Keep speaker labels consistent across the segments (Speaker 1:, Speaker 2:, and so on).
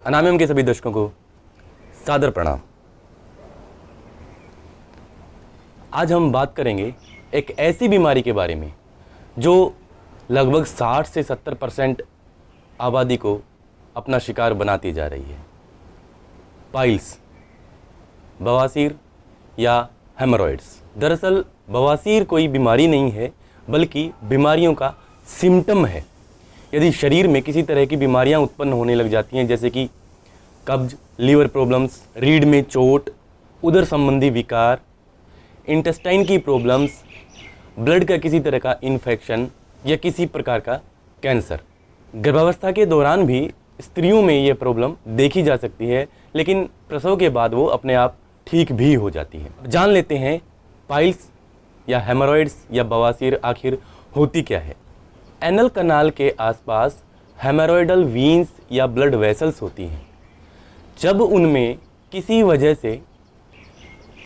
Speaker 1: अनामियम के सभी दर्शकों को सादर प्रणाम। आज हम बात करेंगे एक ऐसी बीमारी के बारे में जो लगभग 60 से 70% आबादी को अपना शिकार बनाती जा रही है। पाइल्स, बवासीर या हेमरॉइड्स। दरअसल बवासीर कोई बीमारी नहीं है बल्कि बीमारियों का सिम्टम है। यदि शरीर में किसी तरह की बीमारियां उत्पन्न होने लग जाती हैं, जैसे कि कब्ज, लीवर प्रॉब्लम्स, रीढ़ में चोट, उदर संबंधी विकार, इंटेस्टाइन की प्रॉब्लम्स, ब्लड का किसी तरह का इन्फेक्शन या किसी प्रकार का कैंसर। गर्भावस्था के दौरान भी स्त्रियों में ये प्रॉब्लम देखी जा सकती है, लेकिन प्रसव के बाद वो अपने आप ठीक भी हो जाती है। जान लेते हैं पाइल्स या हेमरॉइड्स या बवासीर आखिर होती क्या है। एनल कनाल के आसपास हेमरॉइडल वीन्स या ब्लड वेसल्स होती हैं। जब उनमें किसी वजह से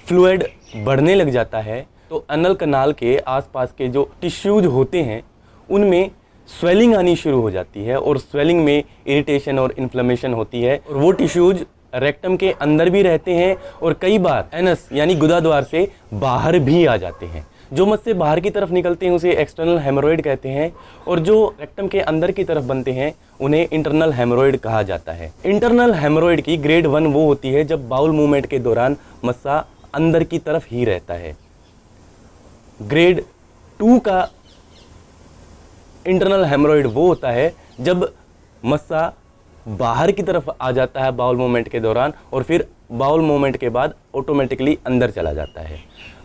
Speaker 1: फ्लूइड बढ़ने लग जाता है तो एनल कनाल के आसपास के जो टिश्यूज होते हैं उनमें स्वेलिंग आनी शुरू हो जाती है और स्वेलिंग में इरिटेशन और इन्फ्लेमेशन होती है और वो टिश्यूज रेक्टम के अंदर भी रहते हैं और कई बार एनस यानी गुदाद्वार से बाहर भी आ जाते हैं। जो मत से बाहर की तरफ निकलते हैं उसे एक्सटर्नल हेमरॉइड कहते हैं और जो रेक्टम के अंदर की तरफ बनते हैं उन्हें इंटरनल हेमरॉइड कहा जाता है। इंटरनल हेमरॉइड की ग्रेड 1 वो होती है जब बाउल मूवमेंट के दौरान मस्सा अंदर की तरफ ही रहता है। ग्रेड 2 का इंटरनल हेमरॉइड वो होता है जब मस्सा बाहर की तरफ आ जाता है बाउल मूवमेंट के दौरान और फिर बाउल मूवमेंट के बाद ऑटोमेटिकली अंदर चला जाता है।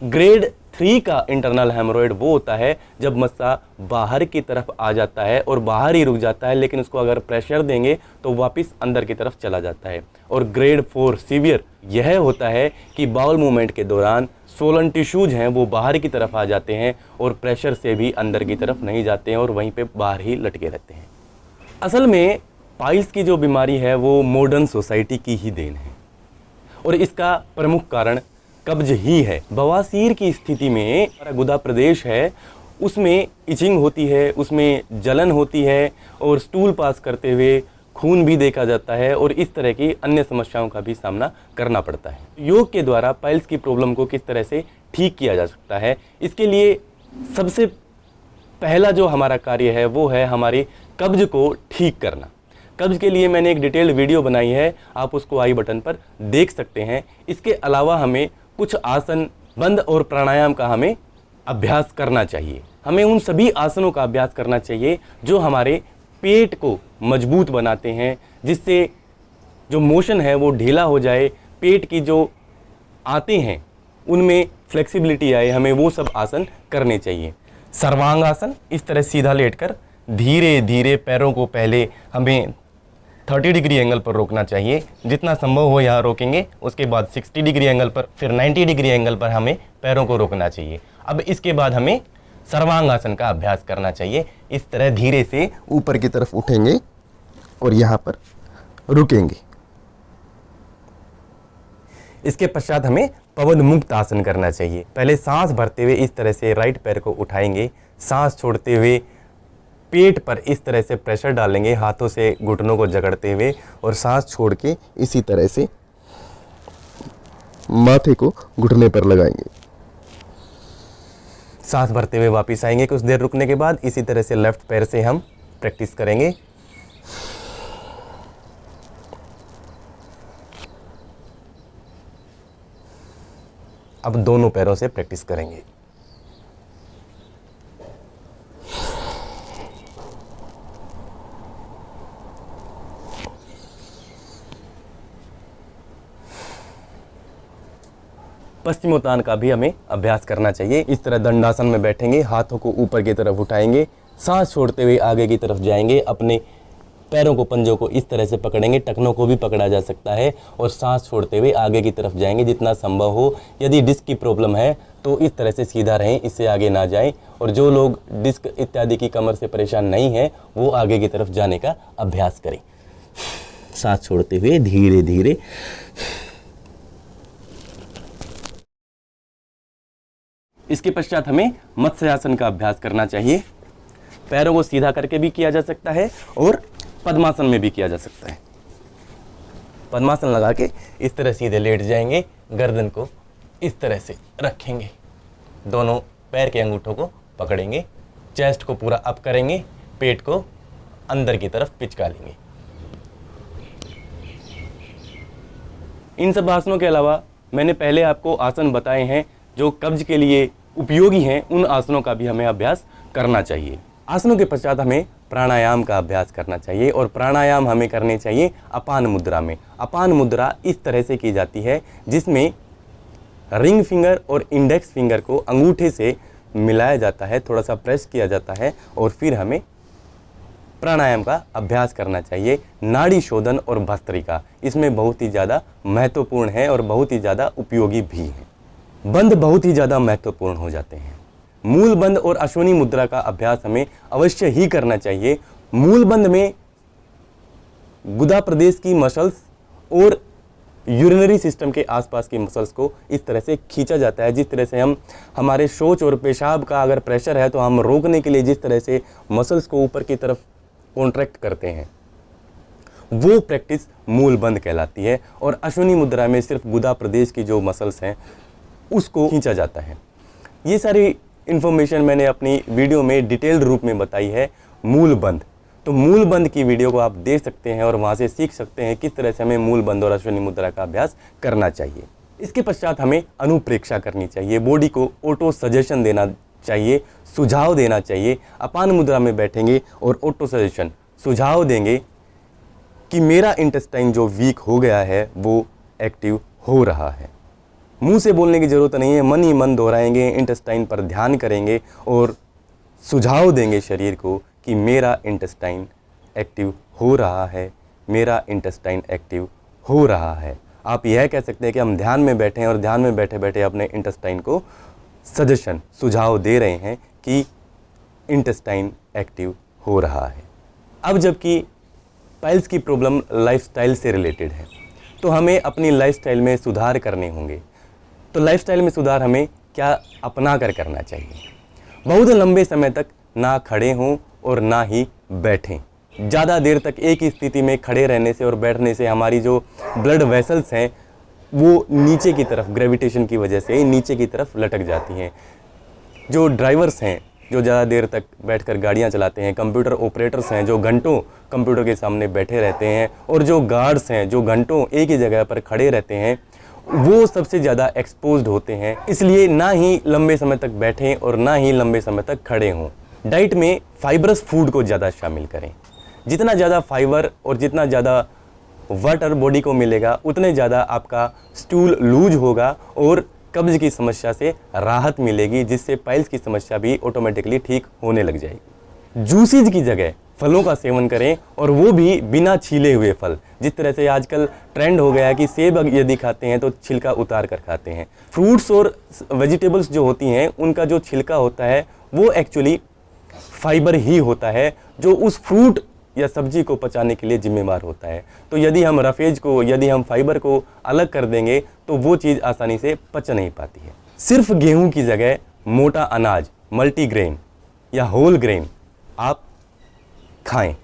Speaker 1: ग्रेड 3 का इंटरनल हेमरॉइड वो होता है जब मस्सा बाहर की तरफ आ जाता है और बाहर ही रुक जाता है, लेकिन उसको अगर प्रेशर देंगे तो वापस अंदर की तरफ चला जाता है। और ग्रेड 4 सीवियर यह होता है कि बाउल मूवमेंट के दौरान सोलन टिश्यूज हैं वो बाहर की तरफ आ जाते हैं और प्रेशर से भी अंदर की तरफ नहीं जाते हैं और वहीं पे बाहर ही लटके रहते हैं। असल में पाइल्स की जो बीमारी है वो मॉडर्न सोसाइटी की ही देन है और इसका प्रमुख कारण कब्ज ही है। बवासीर की स्थिति में हमारा गुदा प्रदेश है उसमें इचिंग होती है, उसमें जलन होती है और स्टूल पास करते हुए खून भी देखा जाता है और इस तरह की अन्य समस्याओं का भी सामना करना पड़ता है। योग के द्वारा पाइल्स की प्रॉब्लम को किस तरह से ठीक किया जा सकता है, इसके लिए सबसे पहला जो हमारा कार्य है वो है हमारी कब्ज को ठीक करना। कब्ज के लिए मैंने एक डिटेल्ड वीडियो बनाई है, आप उसको आई बटन पर देख सकते हैं। इसके अलावा हमें कुछ आसन, बंद और प्राणायाम का हमें अभ्यास करना चाहिए। हमें उन सभी आसनों का अभ्यास करना चाहिए जो हमारे पेट को मजबूत बनाते हैं, जिससे जो मोशन है वो ढीला हो जाए, पेट की जो आते हैं उनमें फ्लेक्सिबिलिटी आए। हमें वो सब आसन करने चाहिए। सर्वांग आसन, इस तरह सीधा लेटकर धीरे धीरे पैरों को पहले हमें 30 डिग्री एंगल पर रोकना चाहिए, जितना संभव हो यहाँ रोकेंगे। उसके बाद 60 डिग्री एंगल पर, फिर 90 डिग्री एंगल पर हमें पैरों को रोकना चाहिए। अब इसके बाद हमें सर्वांग आसन का अभ्यास करना चाहिए। इस तरह धीरे से ऊपर की तरफ उठेंगे और यहाँ पर रुकेंगे। इसके पश्चात हमें पवन मुक्त आसन करना चाहिए। पहले सांस भरते हुए इस तरह से राइट पैर को उठाएंगे, सांस छोड़ते हुए पेट पर इस तरह से प्रेशर डालेंगे, हाथों से घुटनों को जकड़ते हुए, और सांस छोड़ के इसी तरह से माथे को घुटने पर लगाएंगे। सांस भरते हुए वापस आएंगे। कुछ देर रुकने के बाद इसी तरह से लेफ्ट पैर से हम प्रैक्टिस करेंगे। अब दोनों पैरों से प्रैक्टिस करेंगे। पश्चिमोत्तान का भी हमें अभ्यास करना चाहिए। इस तरह दंडासन में बैठेंगे, हाथों को ऊपर की तरफ उठाएंगे, सांस छोड़ते हुए आगे की तरफ जाएंगे, अपने पैरों को, पंजों को इस तरह से पकड़ेंगे, टखनों को भी पकड़ा जा सकता है, और सांस छोड़ते हुए आगे की तरफ जाएंगे जितना संभव हो। यदि डिस्क की प्रॉब्लम है तो इस तरह से सीधा रहें, इससे आगे ना जाएं, और जो लोग डिस्क इत्यादि की कमर से परेशान नहीं हैं वो आगे की तरफ जाने का अभ्यास करें। सांस छोड़ते हुए धीरे धीरे। इसके पश्चात हमें मत्स्यासन का अभ्यास करना चाहिए। पैरों को सीधा करके भी किया जा सकता है और पद्मासन में भी किया जा सकता है। पद्मासन लगा के इस तरह सीधे लेट जाएंगे, गर्दन को इस तरह से रखेंगे, दोनों पैर के अंगूठों को पकड़ेंगे, चेस्ट को पूरा अप करेंगे, पेट को अंदर की तरफ पिचका लेंगे। इन सब आसनों के अलावा मैंने पहले आपको आसन बताए हैं जो कब्ज के लिए उपयोगी हैं, उन आसनों का भी हमें अभ्यास करना चाहिए। आसनों के पश्चात हमें प्राणायाम का अभ्यास करना चाहिए और प्राणायाम हमें करने चाहिए अपान मुद्रा में। अपान मुद्रा इस तरह से की जाती है जिसमें रिंग फिंगर और इंडेक्स फिंगर को अंगूठे से मिलाया जाता है, थोड़ा सा प्रेस किया जाता है और फिर हमें प्राणायाम का अभ्यास करना चाहिए। नाड़ी शोधन और भस्त्रिका इसमें बहुत ही ज़्यादा महत्वपूर्ण है और बहुत ही ज़्यादा उपयोगी भी है। बंद बहुत ही ज़्यादा महत्वपूर्ण हो जाते हैं। मूल बंद और अश्वनी मुद्रा का अभ्यास हमें अवश्य ही करना चाहिए। मूल बंद में गुदा प्रदेश की मसल्स और यूरिनरी सिस्टम के आसपास की मसल्स को इस तरह से खींचा जाता है, जिस तरह से हम हमारे शौच और पेशाब का अगर प्रेशर है तो हम रोकने के लिए जिस तरह से मसल्स को ऊपर की तरफ कॉन्ट्रैक्ट करते हैं, वो प्रैक्टिस मूल बंद कहलाती है। और अश्विनी मुद्रा में सिर्फ गुदा प्रदेश की जो मसल्स हैं उसको खींचा जाता है। ये सारी इन्फॉर्मेशन मैंने अपनी वीडियो में डिटेल्ड रूप में बताई है मूल बंद। तो मूल बंद की वीडियो को आप देख सकते हैं और वहाँ से सीख सकते हैं किस तरह से हमें मूल बंद और अश्विनी मुद्रा का अभ्यास करना चाहिए। इसके पश्चात हमें अनुप्रेक्षा करनी चाहिए, बॉडी को ऑटो सजेशन देना चाहिए, सुझाव देना चाहिए। अपान मुद्रा में बैठेंगे और ऑटो सजेशन सुझाव देंगे कि मेरा इंटेस्टाइन जो वीक हो गया है वो एक्टिव हो रहा है। मुंह से बोलने की ज़रूरत नहीं है, मन ही मन दोहराएंगे, इंटेस्टाइन पर ध्यान करेंगे और सुझाव देंगे शरीर को कि मेरा इंटेस्टाइन एक्टिव हो रहा है, मेरा इंटेस्टाइन एक्टिव हो रहा है। आप यह कह सकते हैं कि हम ध्यान में बैठे हैं और ध्यान में बैठे बैठे अपने इंटेस्टाइन को सजेशन सुझाव दे रहे हैं कि इंटेस्टाइन एक्टिव हो रहा है। अब जबकि पाइल्स की प्रॉब्लम लाइफस्टाइल से रिलेटेड है तो हमें अपनी लाइफस्टाइल में सुधार करने होंगे। तो लाइफस्टाइल में सुधार हमें क्या अपना कर करना चाहिए? बहुत लंबे समय तक ना खड़े हों और ना ही बैठें। ज़्यादा देर तक एक ही स्थिति में खड़े रहने से और बैठने से हमारी जो ब्लड वेसल्स हैं वो नीचे की तरफ ग्रेविटेशन की वजह से नीचे की तरफ लटक जाती हैं। जो ड्राइवर्स हैं जो ज़्यादा देर तक बैठकर गाड़ियां चलाते हैं, कंप्यूटर ऑपरेटर्स हैं जो घंटों कंप्यूटर के सामने बैठे रहते हैं, और जो गार्ड्स हैं जो घंटों एक ही जगह पर खड़े रहते हैं, वो सबसे ज़्यादा एक्सपोज्ड होते हैं। इसलिए ना ही लंबे समय तक बैठें और ना ही लंबे समय तक खड़े हों। डाइट में फाइबरस फूड को ज़्यादा शामिल करें। जितना ज़्यादा फाइबर और जितना ज़्यादा वाटर बॉडी को मिलेगा उतने ज़्यादा आपका स्टूल लूज होगा और कब्ज की समस्या से राहत मिलेगी, जिससे पाइल्स की समस्या भी ऑटोमेटिकली ठीक होने लग जाएगी। जूसीज की जगह फलों का सेवन करें और वो भी बिना छीले हुए फल। जिस तरह से आजकल ट्रेंड हो गया है कि सेब यदि खाते हैं तो छिलका उतार कर खाते हैं। फ्रूट्स और वेजिटेबल्स जो होती हैं उनका जो छिलका होता है वो एक्चुअली फाइबर ही होता है जो उस फ्रूट या सब्जी को पचाने के लिए जिम्मेवार होता है। तो यदि हम रफेज को, यदि हम फाइबर को अलग कर देंगे तो वो चीज़ आसानी से पच नहीं पाती है। सिर्फ गेहूं की जगह मोटा अनाज, मल्टीग्रेन या होल ग्रेन आप खाएं।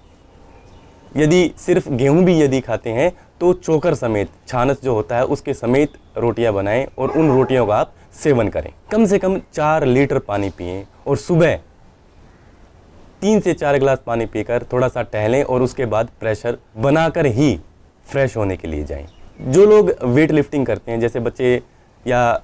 Speaker 1: यदि सिर्फ गेहूं भी यदि खाते हैं तो चोकर समेत, छानस जो होता है उसके समेत रोटियां बनाएं और उन रोटियों का आप सेवन करें। कम से कम 4 लीटर पानी पिएं और सुबह 3 से 4 गिलास पानी पीकर थोड़ा सा टहलें और उसके बाद प्रेशर बनाकर ही फ्रेश होने के लिए जाएं। जो लोग वेट लिफ्टिंग करते हैं, जैसे बच्चे या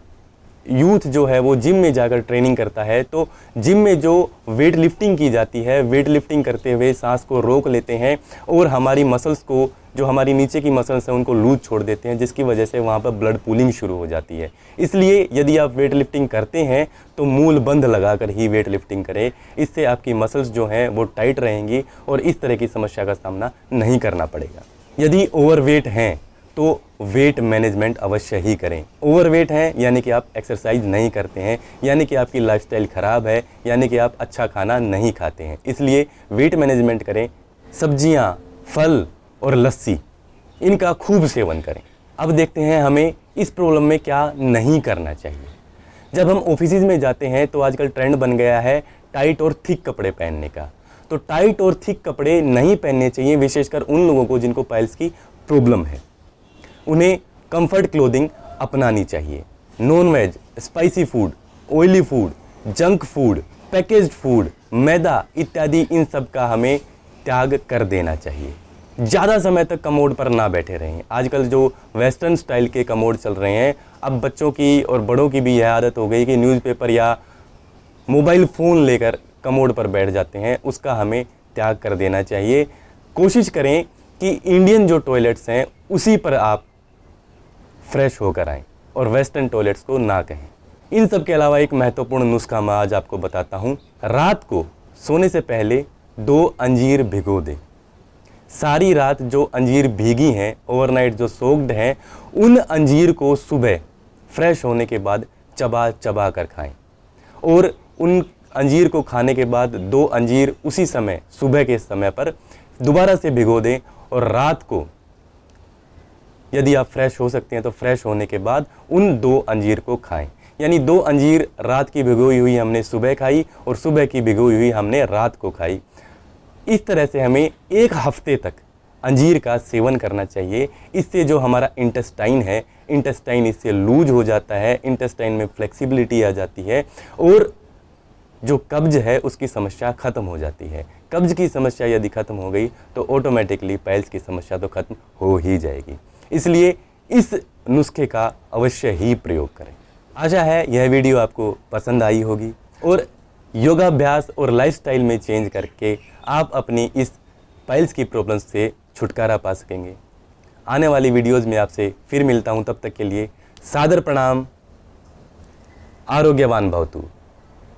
Speaker 1: यूथ जो है वो जिम में जाकर ट्रेनिंग करता है, तो जिम में जो वेट लिफ्टिंग की जाती है, वेट लिफ्टिंग करते हुए सांस को रोक लेते हैं और हमारी मसल्स को, जो हमारी नीचे की मसल्स हैं उनको लूज छोड़ देते हैं, जिसकी वजह से वहाँ पर ब्लड पूलिंग शुरू हो जाती है। इसलिए यदि आप वेट लिफ्टिंग करते हैं तो मूल बंद लगाकर ही वेट लिफ्टिंग करें। इससे आपकी मसल्स जो हैं वो टाइट रहेंगी और इस तरह की समस्या का सामना नहीं करना पड़ेगा। यदि ओवरवेट हैं तो वेट मैनेजमेंट अवश्य ही करें। ओवरवेट हैं यानी कि आप एक्सरसाइज नहीं करते हैं, यानी कि आपकी लाइफस्टाइल ख़राब है, यानी कि आप अच्छा खाना नहीं खाते हैं। इसलिए वेट मैनेजमेंट करें। सब्जियां, फल और लस्सी इनका खूब सेवन करें। अब देखते हैं हमें इस प्रॉब्लम में क्या नहीं करना चाहिए। जब हम ऑफिसेज में जाते हैं तो आजकल ट्रेंड बन गया है टाइट और थिक कपड़े पहनने का। तो टाइट और थिक कपड़े नहीं पहनने चाहिए, विशेषकर उन लोगों को जिनको पाइल्स की प्रॉब्लम है। उन्हें कंफर्ट क्लोथिंग अपनानी चाहिए। Non veg, spicy food, oily food, junk food, packaged food, मैदा इत्यादि इन सब का हमें त्याग कर देना चाहिए। ज़्यादा समय तक कमोड पर ना बैठे रहें। आजकल जो वेस्टर्न स्टाइल के कमोड चल रहे हैं, अब बच्चों की और बड़ों की भी यह आदत हो गई कि न्यूज़पेपर या मोबाइल फ़ोन लेकर कमोड पर बैठ जाते हैं, उसका हमें त्याग कर देना चाहिए। कोशिश करें कि इंडियन जो टॉयलेट्स हैं उसी पर आप फ्रेश होकर आएँ और वेस्टर्न टॉयलेट्स को ना कहें। इन सब के अलावा एक महत्वपूर्ण नुस्खा मैं आज आपको बताता हूँ। रात को सोने से पहले 2 अंजीर भिगो दें। सारी रात जो अंजीर भीगी हैं, ओवरनाइट जो सोक्ड हैं, उन अंजीर को सुबह फ्रेश होने के बाद चबा चबा कर खाएं। और उन अंजीर को खाने के बाद 2 अंजीर उसी समय सुबह के समय पर दोबारा से भिगो दें और रात को यदि आप फ्रेश हो सकते हैं तो फ्रेश होने के बाद उन 2 अंजीर को खाएं। यानी 2 अंजीर रात की भिगोई हुई हमने सुबह खाई और सुबह की भिगोई हुई हमने रात को खाई। इस तरह से हमें 1 हफ्ते तक अंजीर का सेवन करना चाहिए। इससे जो हमारा इंटेस्टाइन है, इंटेस्टाइन इससे लूज हो जाता है, इंटेस्टाइन में फ्लेक्सिबिलिटी आ जाती है और जो कब्ज है उसकी समस्या ख़त्म हो जाती है। कब्ज की समस्या यदि ख़त्म हो गई तो ऑटोमेटिकली पाइल्स की समस्या तो ख़त्म हो ही जाएगी। इसलिए इस नुस्खे का अवश्य ही प्रयोग करें। आशा है यह वीडियो आपको पसंद आई होगी और योगाभ्यास और लाइफस्टाइल में चेंज करके आप अपनी इस पाइल्स की प्रॉब्लम्स से छुटकारा पा सकेंगे। आने वाली वीडियोज़ में आपसे फिर मिलता हूँ, तब तक के लिए सादर प्रणाम। आरोग्यवान भवतु।